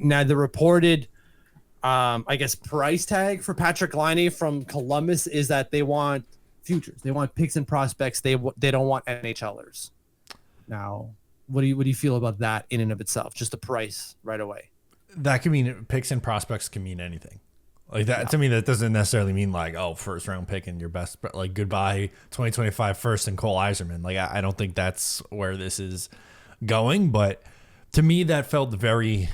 Now the reported, I guess, price tag for Patrik Laine from Columbus is that they want futures. They want picks and prospects. They don't want NHLers. Now, what do you feel about that in and of itself? Just the price right away. That can mean picks and prospects can mean anything. Like that to me, that doesn't necessarily mean like, oh, first round pick and your best, but like goodbye 2025 first and Cole Yzerman. Like I don't think that's where this is going. But to me, that felt very.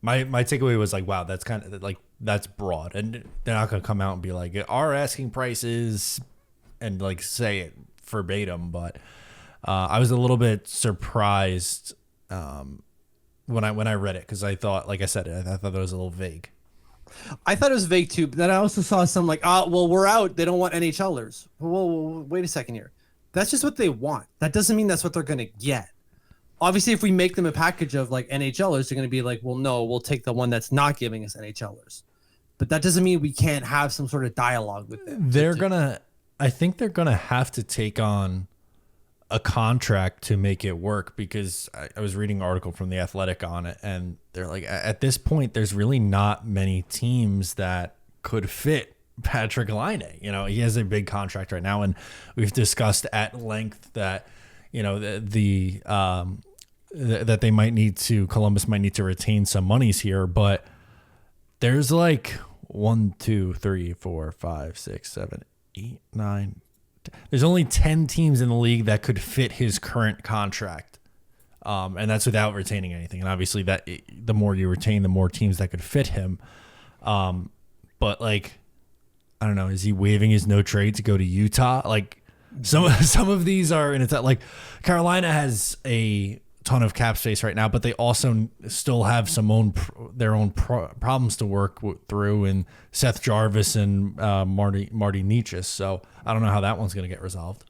My takeaway was like, wow, that's kind of like that's broad, and they're not gonna come out and be like our asking prices and like say it verbatim. But I was a little bit surprised when I read it because I thought, like I said, I thought that was a little vague. I thought it was vague too, but then I also saw some like, well, we're out. They don't want NHLers. Whoa, wait a second here. That's just what they want. That doesn't mean that's what they're going to get. Obviously, if we make them a package of like NHLers, they're going to be like, well, no, we'll take the one that's not giving us NHLers. But that doesn't mean we can't have some sort of dialogue with them. I think they're going to have to take on a contract to make it work because I was reading an article from The Athletic on it, and they're like, at this point, there's really not many teams that could fit Patrik Laine. You know, he has a big contract right now, and we've discussed at length that, you know, that they might need to, Columbus might need to retain some monies here, but there's like 1, 2, 3, 4, 5, 6, 7, 8, 9. There's only 10 teams in the league that could fit his current contract. And that's without retaining anything. And obviously that the more you retain, the more teams that could fit him. But like, I don't know, is he waiving his no trade to go to Utah? Like some of these are, and it's like Carolina has a ton of cap space right now, but they also still have their own problems to work through, and Seth Jarvis and Marty Necas. So I don't know how that one's going to get resolved.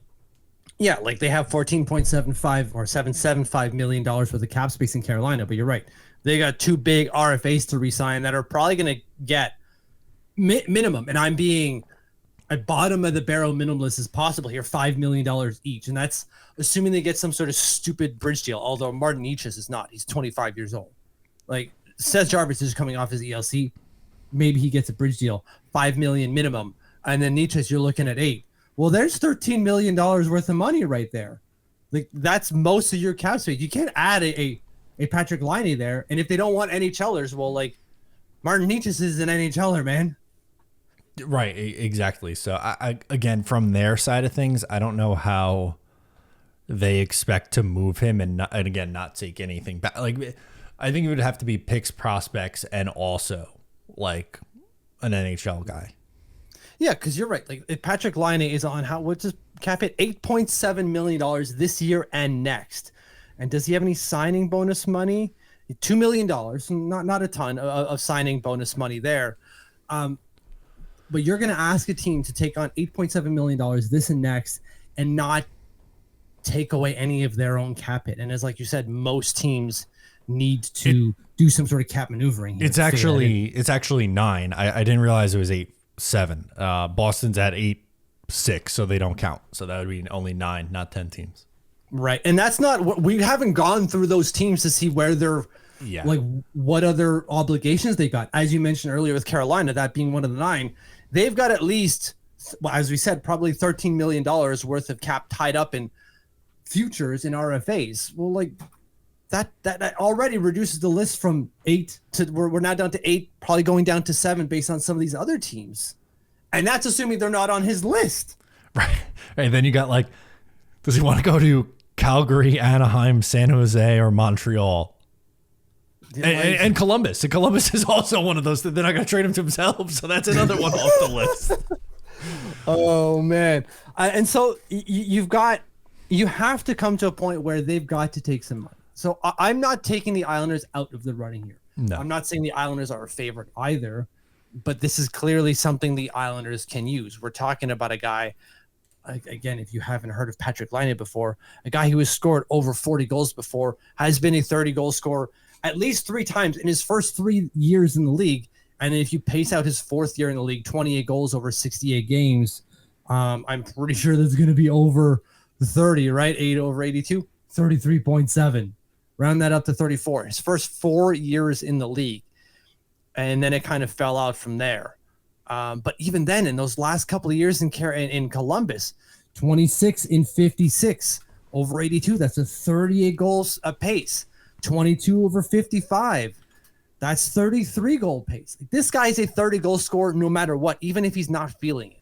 Yeah, like they have $14.75 or $775 million worth of cap space in Carolina, but you're right. They got two big RFAs to re-sign that are probably going to get minimum, and I'm being at bottom of the barrel minimalist as possible here, $5 million each, and that's assuming they get some sort of stupid bridge deal. Although Martin Necas is not; he's 25 years old. Like Seth Jarvis is coming off his ELC, maybe he gets a bridge deal, $5 million minimum, and then Necas you're looking at $8 million. Well, there's $13 million worth of money right there. Like that's most of your cap space. You can't add a Patrik Laine there, and if they don't want NHLers, well, like Martin Necas is an NHLer, man. Right, exactly. So I again, from their side of things, I don't know how they expect to move him and again not take anything back. Like I think it would have to be picks, prospects, and also like an NHL guy. Yeah, because you're right. Like if Patrik Laine is on what's his cap hit? $8.7 million this year and next. And does he have any signing bonus money? $2 million, not a ton of signing bonus money there. But you're going to ask a team to take on $8.7 million this and next and not take away any of their own cap hit. And as like you said, most teams need to do some sort of cap maneuvering here. It's actually 9. I didn't realize it was 8-7. Boston's at 8-6, so they don't count. So that would be only 9, not 10 teams. Right. And that's not what we haven't gone through those teams to see where they're like what other obligations they got. As you mentioned earlier with Carolina, that being one of the 9, they've got at least, well, as we said, probably $13 million worth of cap tied up in futures and RFAs. Well, like that already reduces the list from 8 to we're now down to 8, probably going down to 7 based on some of these other teams. And that's assuming they're not on his list. Right. And then you got like, does he want to go to Calgary, Anaheim, San Jose, or Montreal? And Columbus. And Columbus is also one of those that they're not going to trade him to themselves. So that's another one off the list. Oh, man. And so you have to come to a point where they've got to take some money. So I'm not taking the Islanders out of the running here. No. I'm not saying the Islanders are a favorite either, but this is clearly something the Islanders can use. We're talking about a guy, again, if you haven't heard of Patrik Laine before, a guy who has scored over 40 goals before, has been a 30-goal scorer at least 3 times in his first 3 years in the league. And if you pace out his 4th year in the league, 28 goals over 68 games, I'm pretty sure that's going to be over 30, right? 8 over 82, 33.7. Round that up to 34. His first 4 years in the league. and then it kind of fell out from there. But even then, in those last couple of years in Columbus, 26 in 56 over 82. That's a 38 goals a pace. 22 over 55. That's 33 goal pace. This guy's a 30 goal scorer no matter what, even if he's not feeling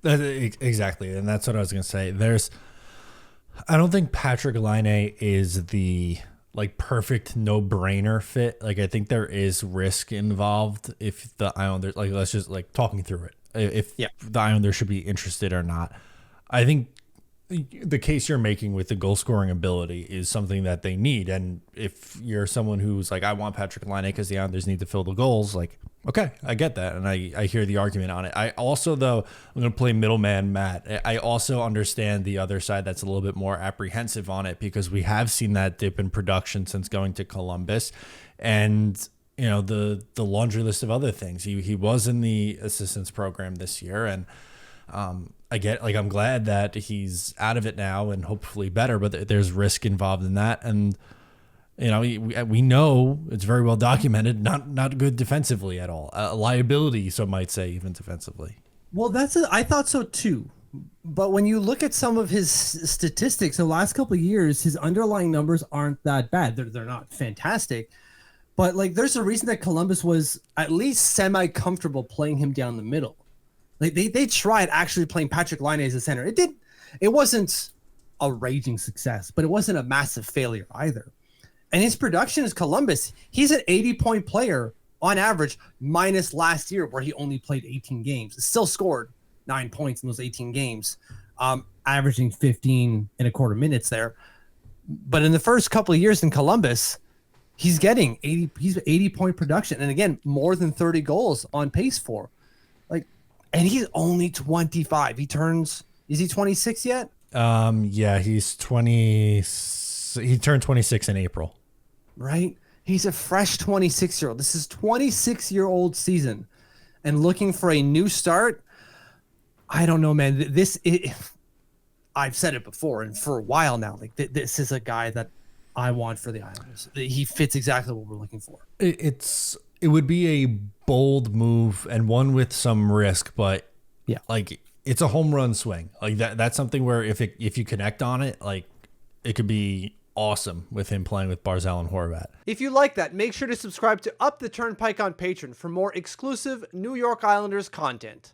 it. Exactly, and that's what I was gonna say. I don't think Patrik Laine is the like perfect no-brainer fit. Like I think there is risk involved if the Islanders, like let's just like talking through it, if the Islanders should be interested or not. I think the case you're making with the goal scoring ability is something that they need. And if you're someone who's like, I want Patrik Laine because the Islanders need to fill the goals, like, okay, I get that. And I hear the argument on it. I also, though, I'm going to play middleman Matt. I also understand the other side that's a little bit more apprehensive on it because we have seen that dip in production since going to Columbus. And, you know, the laundry list of other things. He was in the assistance program this year. And, I'm glad that he's out of it now and hopefully better, but there's risk involved in that. And, you know, we know it's very well documented, not good defensively at all. A liability, some might say, even defensively. Well, I thought so too. But when you look at some of his statistics, the last couple of years, his underlying numbers aren't that bad. They're not fantastic. But like, there's a reason that Columbus was at least semi-comfortable playing him down the middle. Like they tried actually playing Patrik Laine as a center. It wasn't a raging success, but it wasn't a massive failure either. And his production is Columbus. He's an 80-point player on average, minus last year where he only played 18 games. Still scored 9 points in those 18 games, averaging 15 and a quarter minutes there. But in the first couple of years in Columbus, he's getting 80-point production. And again, more than 30 goals on pace for. And he's only 25. Is he 26 yet? Yeah, he's 20. He turned 26 in April. Right? He's a fresh 26-year-old. This is 26-year-old season. And looking for a new start, I don't know, man. I've said it before and for a while now. Like this is a guy that I want for the Islanders. He fits exactly what we're looking for. It would be a bold move and one with some risk, but yeah, like it's a home run swing. Like that's something where if you connect on it, like it could be awesome with him playing with Barzal and Horvat. If you like that, make sure to subscribe to Up the Turnpike on Patreon for more exclusive New York Islanders content.